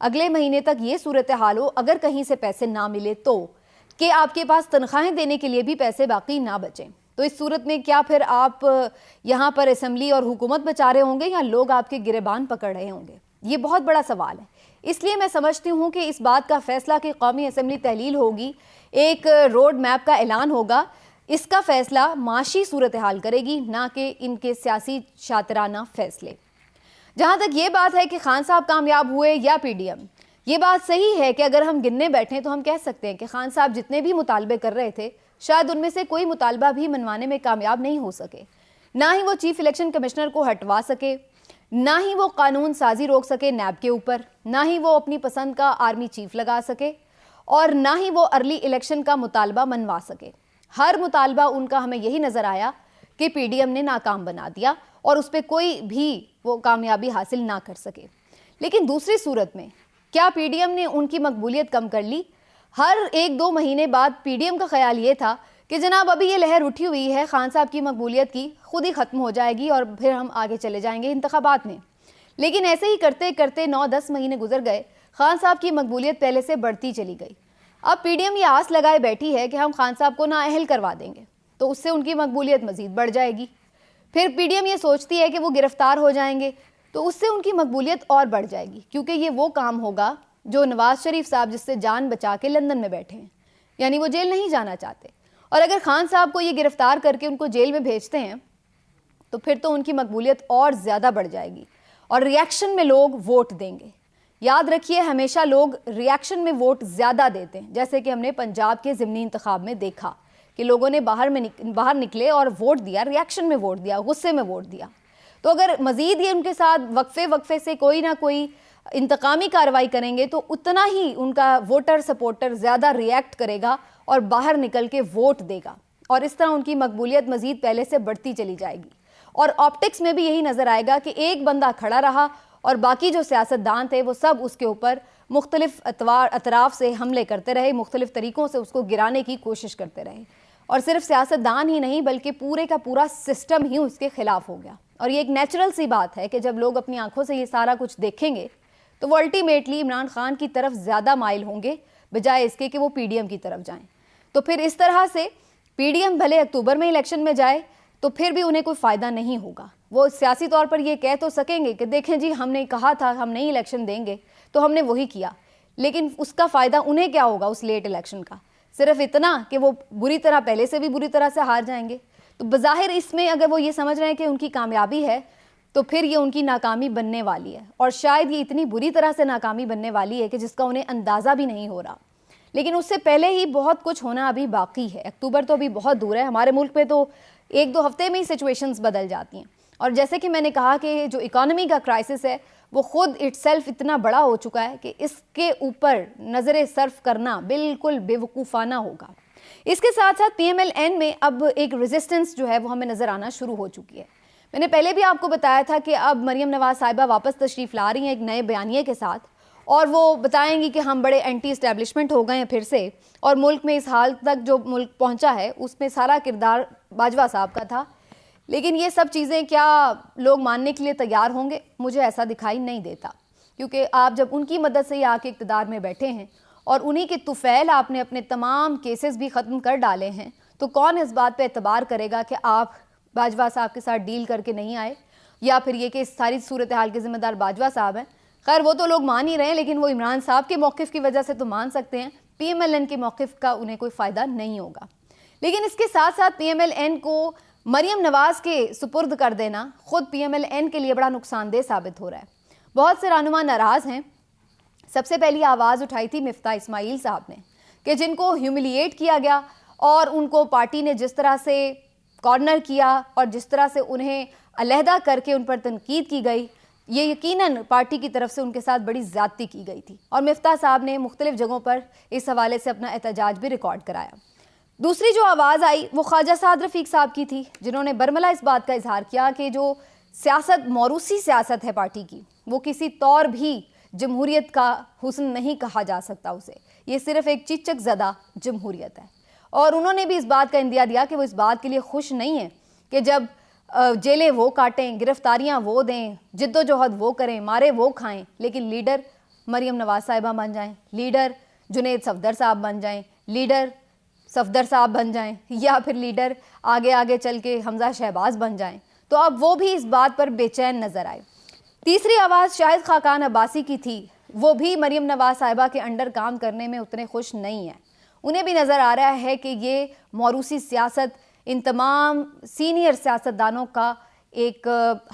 اگلے مہینے تک یہ صورتحال ہو اگر کہیں سے پیسے نہ ملے تو کہ آپ کے پاس تنخواہیں دینے کے لیے بھی پیسے باقی نہ بچیں، تو اس صورت میں کیا پھر آپ یہاں پر اسمبلی اور حکومت بچا رہے ہوں گے یا لوگ آپ کے گریبان پکڑ رہے ہوں گے؟ یہ بہت بڑا سوال ہے۔ اس لیے میں سمجھتی ہوں کہ اس بات کا فیصلہ کہ قومی اسمبلی تحلیل ہوگی، ایک روڈ میپ کا اعلان ہوگا، اس کا فیصلہ معاشی صورتحال کرے گی، نہ کہ ان کے سیاسی شاطرانہ فیصلے۔ جہاں تک یہ بات ہے کہ خان صاحب کامیاب ہوئے یا پی ڈی ایم، یہ بات صحیح ہے کہ اگر ہم گننے بیٹھیں تو ہم کہہ سکتے ہیں کہ خان صاحب جتنے بھی مطالبے کر رہے تھے شاید ان میں سے کوئی مطالبہ بھی منوانے میں کامیاب نہیں ہو سکے، نہ ہی وہ چیف الیکشن کمشنر کو ہٹوا سکے، نہ ہی وہ قانون سازی روک سکے نیب کے اوپر، نہ ہی وہ اپنی پسند کا آرمی چیف لگا سکے، اور نہ ہی وہ ارلی الیکشن کا مطالبہ منوا سکے۔ ہر مطالبہ ان کا ہمیں یہی نظر آیا کہ پی ڈی ایم نے ناکام بنا دیا اور اس پہ کوئی بھی وہ کامیابی حاصل نہ کر سکے۔ لیکن دوسری صورت میں کیا پی ڈی ایم نے ان کی مقبولیت کم کر لی؟ ہر 1-2 مہینے بعد پی ڈی ایم کا خیال یہ تھا کہ جناب ابھی یہ لہر اٹھی ہوئی ہے خان صاحب کی مقبولیت کی، خود ہی ختم ہو جائے گی اور پھر ہم آگے چلے جائیں گے انتخابات میں۔ لیکن ایسے ہی کرتے کرتے 9-10 مہینے گزر گئے، خان صاحب کی مقبولیت پہلے سے بڑھتی چلی گئی۔ اب پی ڈی ایم یہ آس لگائے بیٹھی ہے کہ ہم خان صاحب کو نااہل کروا دیں گے تو اس سے ان کی مقبولیت مزید بڑھ جائے گی۔ پھر پی ڈی ایم یہ سوچتی ہے کہ وہ گرفتار ہو جائیں گے تو اس سے ان کی مقبولیت اور بڑھ جائے گی، کیونکہ یہ وہ کام ہوگا جو نواز شریف صاحب جس سے جان بچا کے لندن میں بیٹھے ہیں، یعنی وہ جیل نہیں جانا چاہتے، اور اگر خان صاحب کو یہ گرفتار کر کے ان کو جیل میں بھیجتے ہیں تو پھر تو ان کی مقبولیت اور زیادہ بڑھ جائے گی اور ری ایکشن میں لوگ ووٹ دیں گے۔ یاد رکھیے ہمیشہ لوگ ری ایکشن میں ووٹ زیادہ دیتے ہیں، جیسے کہ ہم نے پنجاب کے ضمنی انتخاب میں دیکھا کہ لوگوں نے باہر نکلے اور ووٹ دیا، ری ایکشن میں ووٹ دیا، غصے میں ووٹ دیا۔ تو اگر مزید یہ ان کے ساتھ وقفے سے کوئی نہ کوئی انتقامی کارروائی کریں گے تو اتنا ہی ان کا ووٹر سپورٹر زیادہ ری ایکٹ کرے گا اور باہر نکل کے ووٹ دے گا، اور اس طرح ان کی مقبولیت مزید پہلے سے بڑھتی چلی جائے گی۔ اور آپٹکس میں بھی یہی نظر آئے گا کہ ایک بندہ کھڑا رہا اور باقی جو سیاستدان تھے وہ سب اس کے اوپر مختلف اطراف سے حملے کرتے رہے، مختلف طریقوں سے اس کو گرانے کی کوشش کرتے رہے، اور صرف سیاستدان ہی نہیں بلکہ پورے کا پورا سسٹم ہی اس کے خلاف ہو گیا۔ اور یہ ایک نیچرل سی بات ہے کہ جب لوگ اپنی آنکھوں سے یہ سارا کچھ دیکھیں گے تو وہ الٹیمیٹلی عمران خان کی طرف زیادہ مائل ہوں گے بجائے اس کے کہ وہ پی ڈی ایم کی طرف جائیں۔ تو پھر اس طرح سے پی ڈی ایم بھلے اکتوبر میں الیکشن میں جائے تو پھر بھی انہیں کوئی فائدہ نہیں ہوگا۔ وہ سیاسی طور پر یہ کہہ تو سکیں گے کہ دیکھیں جی ہم نے کہا تھا ہم نہیں الیکشن دیں گے تو ہم نے وہی کیا، لیکن اس کا فائدہ انہیں کیا ہوگا اس لیٹ الیکشن کا؟ صرف اتنا کہ وہ بری طرح پہلے سے بھی بری طرح سے ہار جائیں گے۔ تو بظاہر اس میں اگر وہ یہ سمجھ رہے ہیں کہ ان کی کامیابی ہے تو پھر یہ ان کی ناکامی بننے والی ہے، اور شاید یہ اتنی بری طرح سے ناکامی بننے والی ہے کہ جس کا انہیں اندازہ بھی نہیں ہو رہا۔ لیکن اس سے پہلے ہی بہت کچھ ہونا ابھی باقی ہے، اکتوبر تو ابھی بہت دور ہے۔ ہمارے ملک میں تو 1-2 ہفتے میں ہی سچویشنز بدل جاتی ہیں، اور جیسے کہ میں نے کہا کہ جو اکانومی کا کرائسس ہے وہ خود اٹ سیلف اتنا بڑا ہو چکا ہے کہ اس کے اوپر نظر صرف کرنا بالکل بے وقوفانہ ہوگا۔ اس کے ساتھ ساتھ پی ایم ایل این میں اب ایک ریزسٹنس جو ہے وہ ہمیں نظر آنا شروع ہو چکی ہے۔ میں نے پہلے بھی آپ کو بتایا تھا کہ اب مریم نواز صاحبہ واپس تشریف لا رہی ہیں ایک نئے بیانیے کے ساتھ، اور وہ بتائیں گی کہ ہم بڑے اینٹی اسٹیبلشمنٹ ہو گئے ہیں پھر سے، اور ملک میں اس حال تک جو ملک پہنچا ہے اس میں سارا کردار باجوہ صاحب کا تھا۔ لیکن یہ سب چیزیں کیا لوگ ماننے کے لیے تیار ہوں گے؟ مجھے ایسا دکھائی نہیں دیتا، کیونکہ آپ جب ان کی مدد سے ہی آ کے اقتدار میں بیٹھے ہیں اور انہی کے طفیل آپ نے اپنے تمام کیسز بھی ختم کر ڈالے ہیں، تو کون اس بات پہ اعتبار کرے گا کہ آپ باجوہ صاحب کے ساتھ ڈیل کر کے نہیں آئے، یا پھر یہ کہ اس ساری صورتحال کے ذمہ دار باجوہ صاحب ہیں؟ خیر وہ تو لوگ مان ہی رہے ہیں، لیکن وہ عمران صاحب کے موقف کی وجہ سے تو مان سکتے ہیں، پی ایم ایل این کے موقف کا انہیں کوئی فائدہ نہیں ہوگا۔ لیکن اس کے ساتھ ساتھ پی ایم ایل این کو مریم نواز کے سپرد کر دینا خود پی ایم ایل این کے لیے بڑا نقصان دہ ثابت ہو رہا ہے۔ بہت سے رہنما ناراض ہیں۔ سب سے پہلی آواز اٹھائی تھی مفتاح اسماعیل صاحب نے، کہ جن کو ہیوملیٹ کیا گیا اور ان کو پارٹی نے جس طرح سے کارنر کیا اور جس طرح سے انہیں علیحدہ کر کے ان پر تنقید کی گئی، یہ یقیناً پارٹی کی طرف سے ان کے ساتھ بڑی زیادتی کی گئی تھی، اور مفتاح صاحب نے مختلف جگہوں پر اس حوالے سے اپنا احتجاج بھی ریکارڈ کرایا۔ دوسری جو آواز آئی وہ خواجہ سعد رفیق صاحب کی تھی، جنہوں نے برملا اس بات کا اظہار کیا کہ جو سیاست موروثی سیاست ہے پارٹی کی، وہ کسی طور بھی جمہوریت کا حسن نہیں کہا جا سکتا اسے، یہ صرف ایک چچک زدہ جمہوریت ہے۔ اور انہوں نے بھی اس بات کا اندیا دیا کہ وہ اس بات کے لیے خوش نہیں ہیں کہ جب جیلیں وہ کاٹیں، گرفتاریاں وہ دیں، جد و جہد وہ کریں، مارے وہ کھائیں، لیکن لیڈر مریم نواز صاحبہ بن جائیں, لیڈر جنید صفدر صاحب بن جائیں, لیڈر صفدر صاحب بن جائیں, یا پھر لیڈر آگے آگے چل کے حمزہ شہباز بن جائیں, تو اب وہ بھی اس بات پر بے چین نظر آئے. تیسری آواز شاہد خاقان عباسی کی تھی, وہ بھی مریم نواز صاحبہ کے انڈر کام کرنے میں اتنے خوش نہیں ہیں. انہیں بھی نظر آ رہا ہے کہ یہ موروثی سیاست ان تمام سینئر سیاستدانوں کا ایک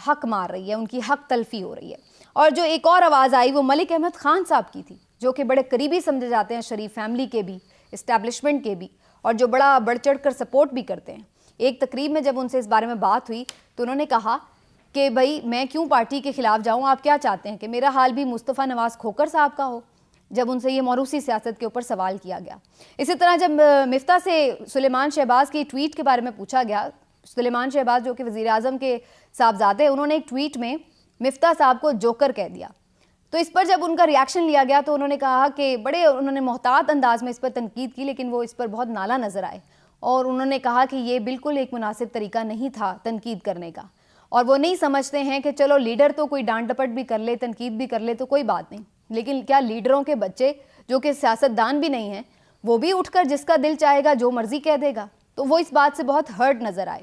حق مار رہی ہے, ان کی حق تلفی ہو رہی ہے. اور جو ایک اور آواز آئی وہ ملک احمد خان صاحب کی تھی, جو کہ بڑے قریبی سمجھے جاتے ہیں شریف فیملی کے بھی, اسٹیبلشمنٹ کے بھی, اور جو بڑا بڑھ چڑھ کر سپورٹ بھی کرتے ہیں. ایک تقریب میں جب ان سے اس بارے میں بات ہوئی تو انہوں نے کہا کہ بھائی میں کیوں پارٹی کے خلاف جاؤں, آپ کیا چاہتے ہیں کہ میرا حال بھی مصطفیٰ نواز کھوکھر صاحب کا ہو, جب ان سے یہ موروثی سیاست کے اوپر سوال کیا گیا. اسی طرح جب مفتاح سے سلیمان شہباز کی ٹویٹ کے بارے میں پوچھا گیا, سلیمان شہباز جو کہ وزیر اعظم کے صاحبزادے, انہوں نے ایک ٹویٹ میں مفتاح صاحب کو جوکر کہہ دیا. تو اس پر جب ان کا ریاکشن لیا گیا تو انہوں نے کہا کہ انہوں نے محتاط انداز میں اس پر تنقید کی, لیکن وہ اس پر بہت نالا نظر آئے, اور انہوں نے کہا کہ یہ بالکل ایک مناسب طریقہ نہیں تھا تنقید کرنے کا, اور وہ نہیں سمجھتے ہیں کہ چلو لیڈر تو کوئی ڈانٹ ڈپٹ بھی کر لے, تنقید بھی کر لے تو کوئی بات نہیں, لیکن کیا لیڈروں کے بچے جو کہ سیاستدان بھی نہیں ہیں وہ بھی اٹھ کر جس کا دل چاہے گا جو مرضی کہہ دے گا؟ تو وہ اس بات سے بہت ہرٹ نظر آئے.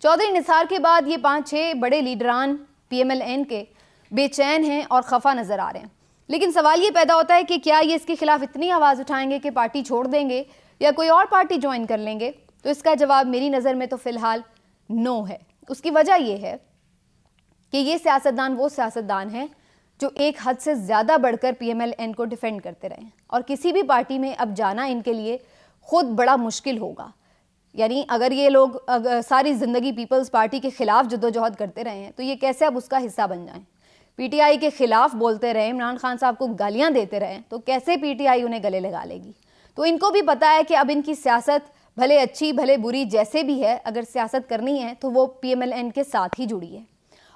چودھری نثار کے بعد یہ 5-6 بڑے لیڈران پی ایم ایل این کے بے چین ہیں اور خفا نظر آ رہے ہیں. لیکن سوال یہ پیدا ہوتا ہے کہ کیا یہ اس کے خلاف اتنی آواز اٹھائیں گے کہ پارٹی چھوڑ دیں گے یا کوئی اور پارٹی جوائن کر لیں گے؟ تو اس کا جواب میری نظر میں تو فی الحال نو ہے. اس کی وجہ یہ ہے کہ یہ سیاستدان وہ سیاستدان ہیں جو ایک حد سے زیادہ بڑھ کر پی ایم ایل این کو ڈیفینڈ کرتے رہے ہیں, اور کسی بھی پارٹی میں اب جانا ان کے لیے خود بڑا مشکل ہوگا. یعنی اگر یہ لوگ ساری زندگی پیپلز پارٹی کے خلاف جدوجہد کرتے رہے ہیں تو یہ کیسے اب اس کا حصہ بن جائیں؟ پی ٹی آئی کے خلاف بولتے رہے, عمران خان صاحب کو گالیاں دیتے رہے, تو کیسے پی ٹی آئی انہیں گلے لگا لے گی؟ تو ان کو بھی پتا ہے کہ اب ان کی سیاست بھلے اچھی بھلے بری جیسے بھی ہے, اگر سیاست کرنی ہے تو وہ پی ایم ایل این کے ساتھ ہی جڑی ہے.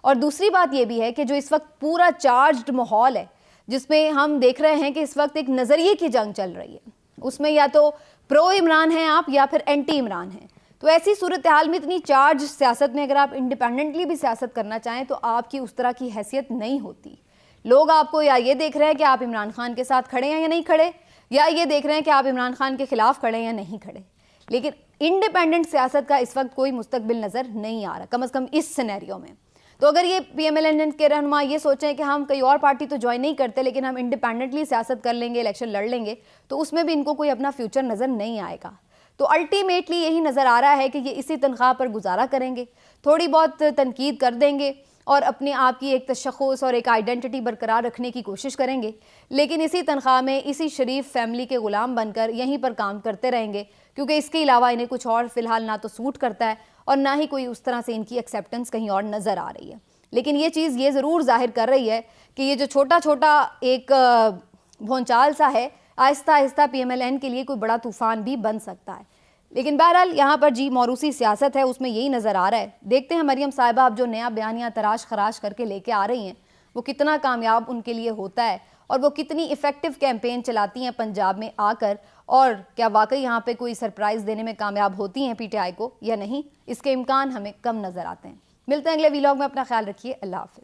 اور دوسری بات یہ بھی ہے کہ جو اس وقت پورا چارجڈ ماحول ہے, جس میں ہم دیکھ رہے ہیں کہ اس وقت ایک نظریے کی جنگ چل رہی ہے, اس میں یا تو پرو عمران ہیں آپ یا پھر اینٹی عمران ہیں. تو ایسی صورتحال میں اتنی چارج سیاست میں اگر آپ انڈیپینڈنٹلی بھی سیاست کرنا چاہیں تو آپ کی اس طرح کی حیثیت نہیں ہوتی. لوگ آپ کو یا یہ دیکھ رہے ہیں کہ آپ عمران خان کے ساتھ کھڑے ہیں یا نہیں کھڑے, یا یہ دیکھ رہے ہیں کہ آپ عمران خان کے خلاف کھڑے ہیں یا نہیں کھڑے. لیکن انڈیپینڈنٹ سیاست کا اس وقت کوئی مستقبل نظر نہیں آ رہا, کم از کم اس سینیریو میں. تو اگر یہ پی ایم ایل این کے رہنما یہ سوچیں کہ ہم کوئی اور پارٹی تو جوائن نہیں کرتے لیکن ہم انڈیپینڈنٹلی سیاست کر لیں گے, الیکشن لڑ لیں گے, تو اس میں بھی ان کو کوئی اپنا فیوچر نظر نہیں آئے گا. تو الٹیمیٹلی یہی نظر آ رہا ہے کہ یہ اسی تنخواہ پر گزارا کریں گے, تھوڑی بہت تنقید کر دیں گے اور اپنے آپ کی ایک تشخص اور ایک آئیڈینٹی برقرار رکھنے کی کوشش کریں گے, لیکن اسی تنخواہ میں اسی شریف فیملی کے غلام بن کر یہیں پر کام کرتے رہیں گے, کیونکہ اس کے علاوہ انہیں کچھ اور فی الحال نہ تو سوٹ کرتا ہے اور نہ ہی کوئی اس طرح سے ان کی ایکسیپٹنس کہیں اور نظر آ رہی ہے. لیکن یہ چیز یہ ضرور ظاہر کر رہی ہے کہ یہ جو چھوٹا چھوٹا ایک بھونچال سا ہے, آہستہ آہستہ پی ایم ایل این کے لیے کوئی بڑا طوفان بھی بن سکتا ہے. لیکن بہرحال یہاں پر جی موروثی سیاست ہے, اس میں یہی نظر آ رہا ہے. دیکھتے ہیں مریم صاحبہ اب جو نیا بیانیہ تراش خراش کر کے لے کے آ رہی ہیں وہ کتنا کامیاب ان کے لیے ہوتا ہے, اور وہ کتنی ایفیکٹو کیمپین چلاتی ہیں پنجاب میں آ کر, اور کیا واقعی یہاں پہ کوئی سرپرائز دینے میں کامیاب ہوتی ہیں پی ٹی آئی کو یا نہیں. اس کے امکان ہمیں کم نظر آتے ہیں. ملتے ہیں اگلے ویلاگ میں, اپنا خیال رکھیے, اللہ حافظ.